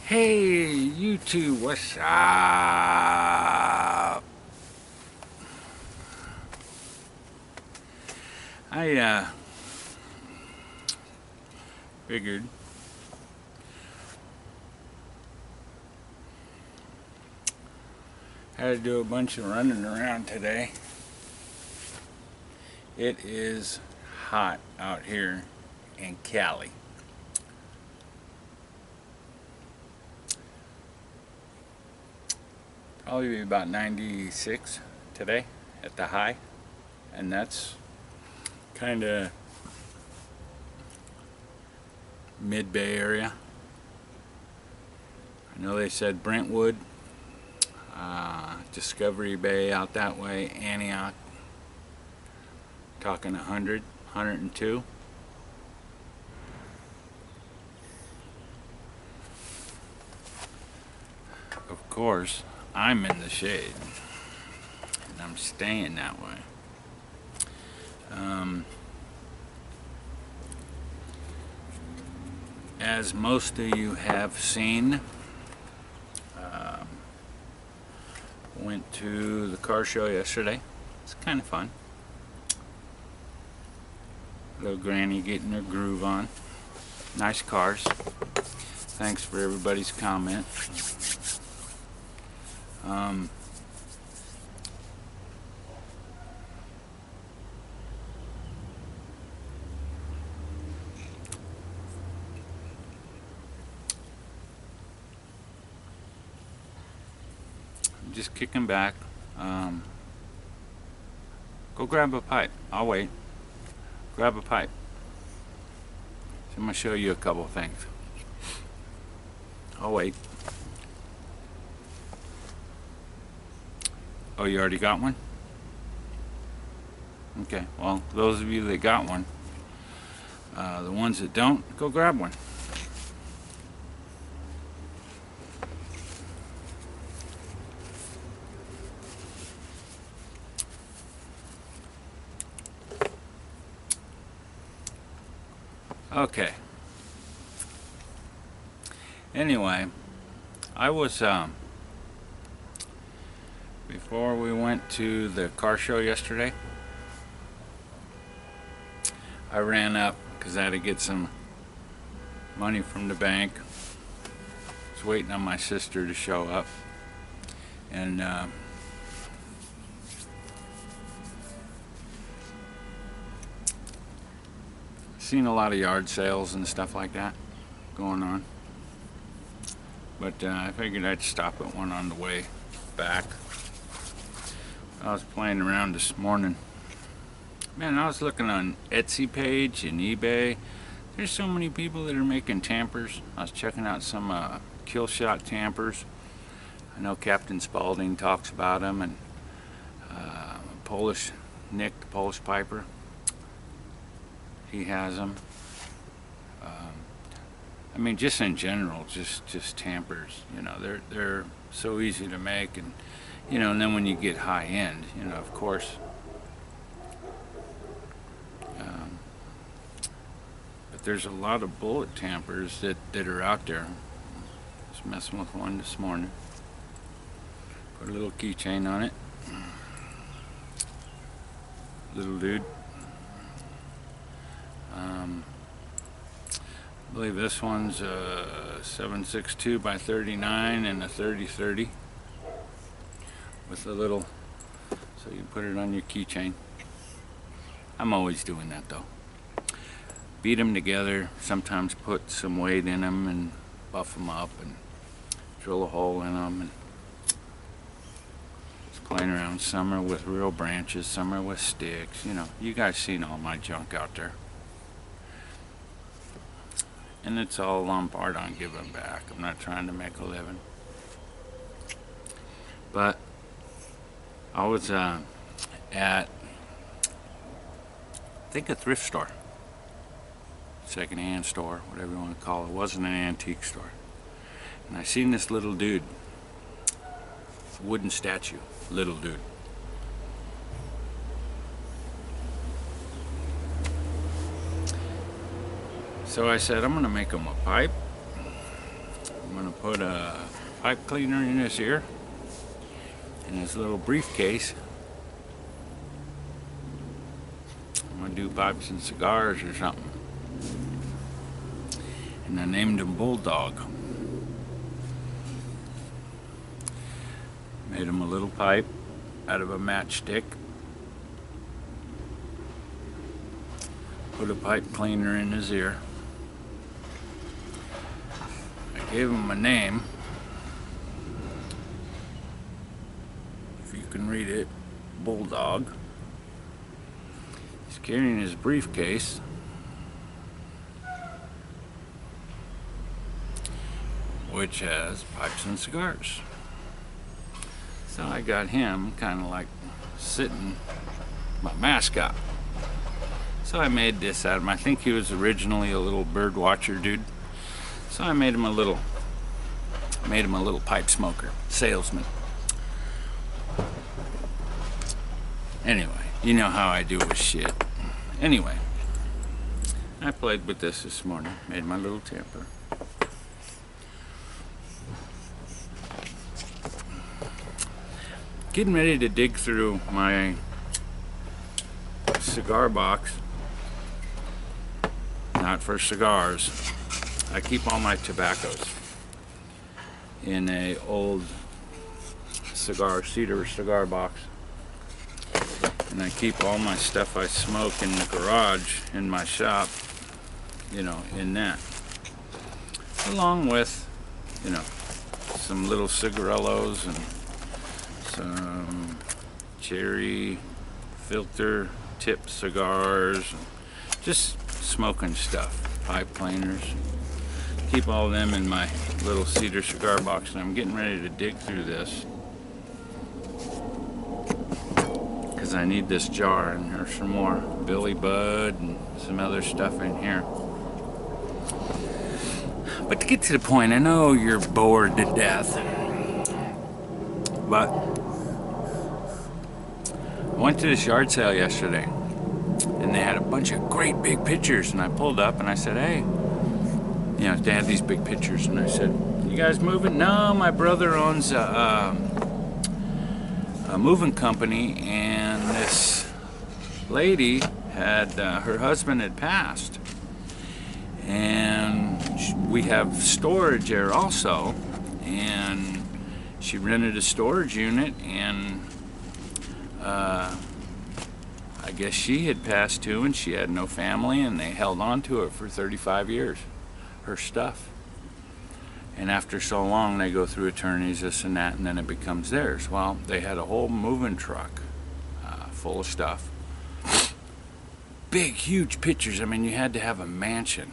Hey, you two, what's up? I figured I had to do a bunch of running around today. It is hot out here in Cali. Probably be about 96 today at the high, and that's kind of mid-Bay area. I know they said Brentwood, Discovery Bay out that way, Antioch, talking 100, 102. Of course, I'm in the shade, and I'm staying that way. As most of you have seen, went to the car show yesterday. It's kind of fun. Little granny getting her groove on. Nice cars. Thanks for everybody's comment. Just kicking back. Go grab a pipe. I'll wait. Grab a pipe. So I'm going to show you a couple of things. I'll wait. Oh, you already got one? Okay, well, those of you that got one, the ones that don't, go grab one. Okay. Anyway, I was, before we went to the car show yesterday, I ran up because I had to get some money from the bank. I was waiting on my sister to show up, and seen a lot of yard sales and stuff like that going on, but I figured I'd stop at one on the way back. I was playing around this morning. Man, I was looking on Etsy page and eBay. There's so many people that are making tampers. I was checking out some kill shot tampers. I know Captain Spaulding talks about them, and Polish Nick, the Polish piper, he has them. I mean, just in general, just tampers. You know, they're so easy to make, and you know, and then when you get high end, you know, of course. But there's a lot of bullet tampers that are out there. Just messing with one this morning. Put a little keychain on it. Little dude. I believe this one's a 7.62 by 39 and a 30-30 with a little, so you put it on your keychain. I'm always doing that though. Beat them together, sometimes put some weight in them and buff them up and drill a hole in them, and just playing around. Some are with real branches, some are with sticks. You know, you guys seen all my junk out there. And it's all on part on giving back. I'm not trying to make a living. But I was at, I think, a thrift store. Second-hand store, whatever you want to call it. It wasn't an antique store. And I seen this little dude. Wooden statue. Little dude. So I said, I'm going to make him a pipe. I'm going to put a pipe cleaner in his ear, in his little briefcase. I'm going to do pipes and cigars or something. And I named him Bulldog. Made him a little pipe out of a matchstick. Put a pipe cleaner in his ear. I gave him a name. If you can read it, Bulldog. He's carrying his briefcase. Which has pipes and cigars. So I got him kind of like Sitin, my mascot. So I made this out of him. I think he was originally a little bird watcher dude. So I made him a little pipe smoker, salesman. Anyway, you know how I do with shit. Anyway, I played with this morning, made my little tamper. Getting ready to dig through my cigar box. Not for cigars. I keep all my tobaccos in a old cedar cigar box. And I keep all my stuff I smoke in the garage in my shop, you know, in that. Along with, you know, some little cigarillos and some cherry filter tip cigars, just smoking stuff, pipe cleaners. Keep all of them in my little cedar cigar box, and I'm getting ready to dig through this because I need this jar, and there's some more Billy Bud and some other stuff in here. But to get to the point, I know you're bored to death, but I went to this yard sale yesterday, and they had a bunch of great big pictures, and I pulled up and I said, hey, you know, they had these big pictures, and I said, you guys moving? No, my brother owns a moving company, and this lady had, her husband had passed, and we have storage there also, and she rented a storage unit, and I guess she had passed too, and she had no family, and they held on to it for 35 years, her stuff. And after so long, they go through attorneys, this and that, and then it becomes theirs. Well, they had a whole moving truck full of stuff. Big, huge pictures. I mean, you had to have a mansion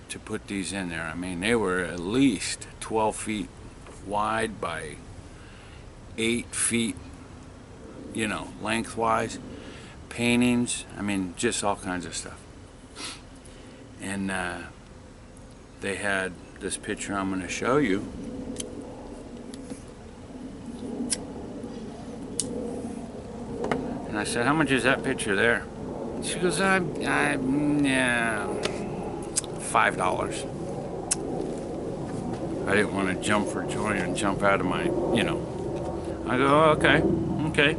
to put these in there. I mean, they were at least 12 feet wide by 8 feet, you know, lengthwise. Paintings, I mean, just all kinds of stuff. And they had this picture I'm going to show you. And I said, how much is that picture there? She goes, yeah, $5. I didn't want to jump for joy and jump out of my, you know. I go, oh, okay.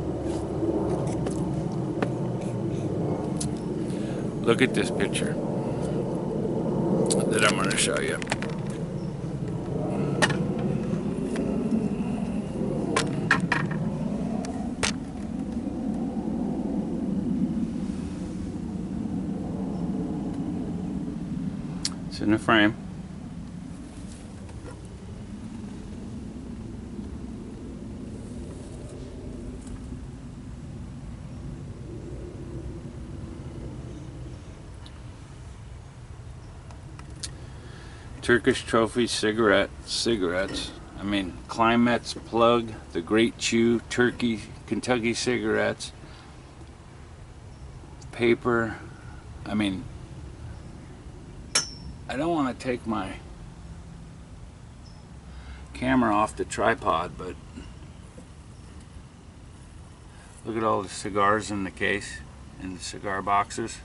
Look at this picture that I'm going to show you. It's in a frame. Turkish Trophy cigarettes. I mean, Climate's Plug, the Great Chew, Kentucky cigarettes, paper. I mean, I don't want to take my camera off the tripod, but look at all the cigars in the case, in the cigar boxes.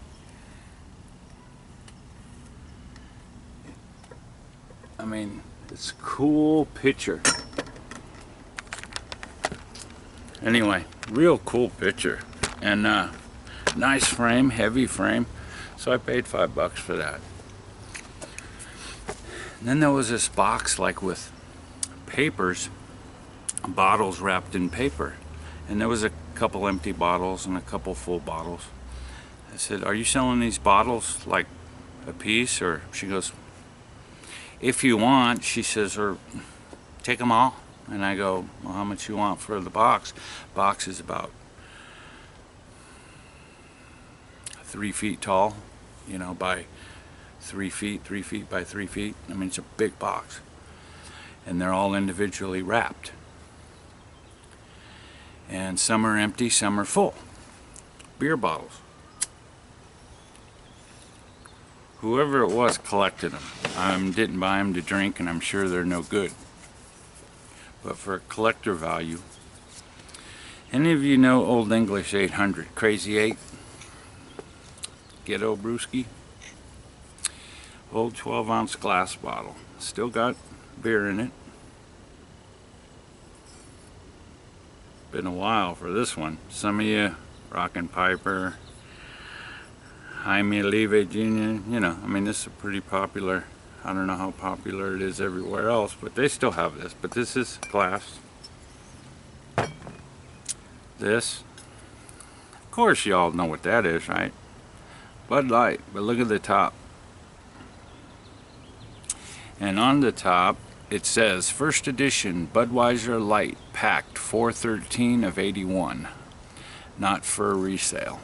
I mean, this cool picture. Anyway, real cool picture. And nice frame, heavy frame. So I paid $5 for that. And then there was this box like with papers, bottles wrapped in paper. And there was a couple empty bottles and a couple full bottles. I said, are you selling these bottles like a piece? Or she goes, if you want, she says, or take them all. And I go, well, how much you want for the box? Box is about 3 feet tall, you know, by 3 feet, 3 feet by 3 feet. I mean, it's a big box. And they're all individually wrapped. And some are empty, some are full. Beer bottles. Whoever it was collected them. I didn't buy them to drink, and I'm sure they're no good. But for collector value. Any of you know Old English 800, Crazy 8? Ghetto Brewski? Old 12-ounce glass bottle. Still got beer in it. Been a while for this one. Some of you, Rockin' Piper, Jaime Olive Jr., you know, I mean, this is a pretty popular. I don't know how popular it is everywhere else, but they still have this. But this is glass. This, of course, you all know what that is, right? Bud Light, but look at the top. And on the top, it says, first edition Budweiser Light, packed 4/13 of 81. Not for resale.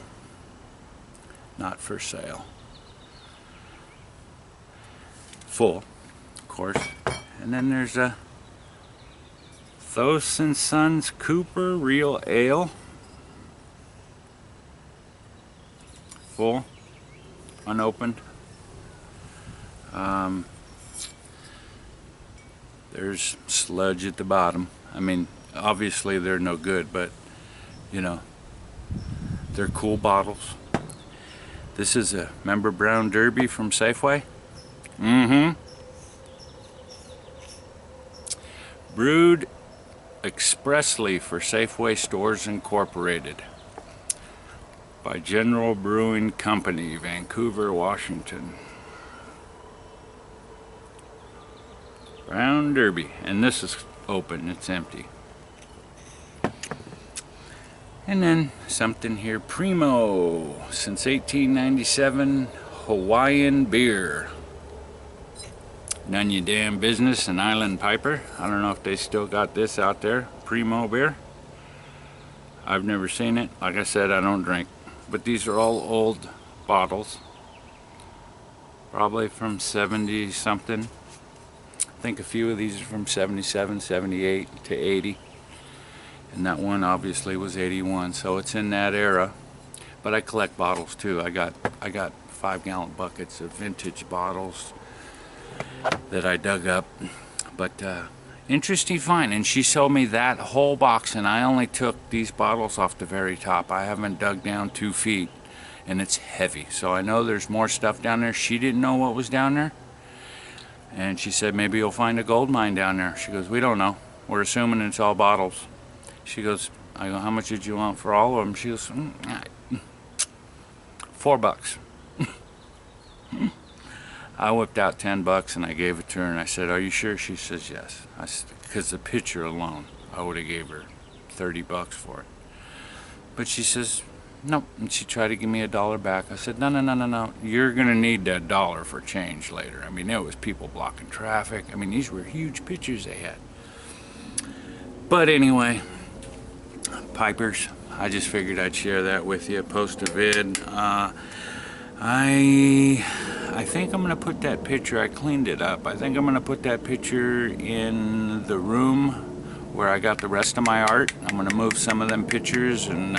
Not for sale. Full, of course. And then there's a Thos & Sons Cooper Real Ale. Full, unopened. There's sludge at the bottom. I mean, obviously they're no good, but you know, they're cool bottles. This is a, remember Brown Derby from Safeway? Brewed expressly for Safeway Stores Incorporated by General Brewing Company, Vancouver, Washington. Brown Derby, and this is open, it's empty. And then something here, Primo, since 1897, Hawaiian beer. None you damn business, an Island Piper. I don't know if they still got this out there, Primo beer. I've never seen it. Like I said, I don't drink. But these are all old bottles. Probably from 70 something. I think a few of these are from 77, 78 to 80. And that one obviously was 81, so it's in that era. But I collect bottles too. I got 5-gallon buckets of vintage bottles that I dug up. But interesting find, and she sold me that whole box, and I only took these bottles off the very top. I haven't dug down 2 feet, and it's heavy. So I know there's more stuff down there. She didn't know what was down there. And she said, maybe you'll find a gold mine down there. She goes, we don't know. We're assuming it's all bottles. She goes, I go, how much did you want for all of them? She goes, $4. I whipped out $10 and I gave it to her and I said, are you sure? She says, yes. I said, because the picture alone, I would have gave her $30 for it. But she says, nope. And she tried to give me $1 back. I said, no. You're going to need that $1 for change later. I mean, there was people blocking traffic. I mean, these were huge pictures they had. But anyway, Pipers, I just figured I'd share that with you, post a vid. I think I'm going to put that picture, I cleaned it up. I think I'm going to put that picture in the room where I got the rest of my art. I'm going to move some of them pictures and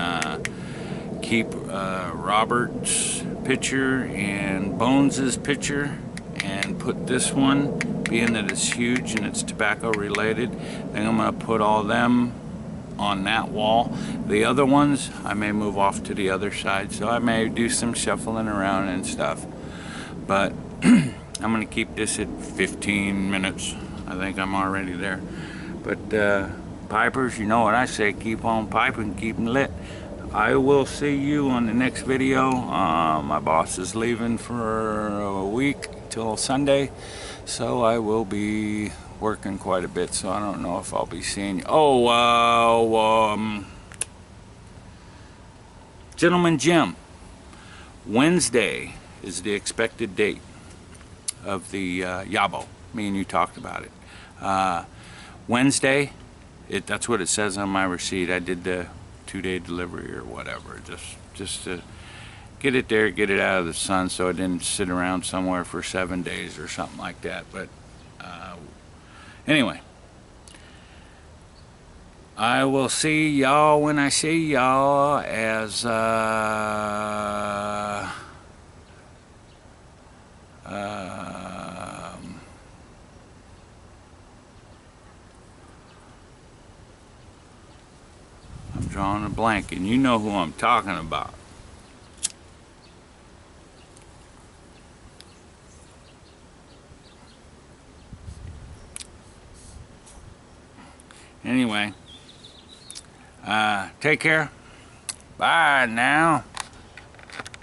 keep Robert's picture and Bones's picture and put this one, being that it's huge and it's tobacco related, then I'm going to put all them on that wall. The other ones I may move off to the other side, so I may do some shuffling around and stuff, but I'm going to keep this at 15 minutes. I think I'm already there. But pipers, you know what I say, keep on piping, keep them lit. I will see you on the next video. My boss is leaving for a week till Sunday, so I will be working quite a bit, so I don't know if I'll be seeing you. Gentleman Jim, Wednesday is the expected date of the Yabo. Me and you talked about it. Wednesday, that's what it says on my receipt. I did the 2-day delivery or whatever, just to get it there, get it out of the sun, so it didn't sit around somewhere for 7 days or something like that. But anyway, I will see y'all when I see y'all. As I'm drawing a blank, and you know who I'm talking about. Anyway, take care. Bye now.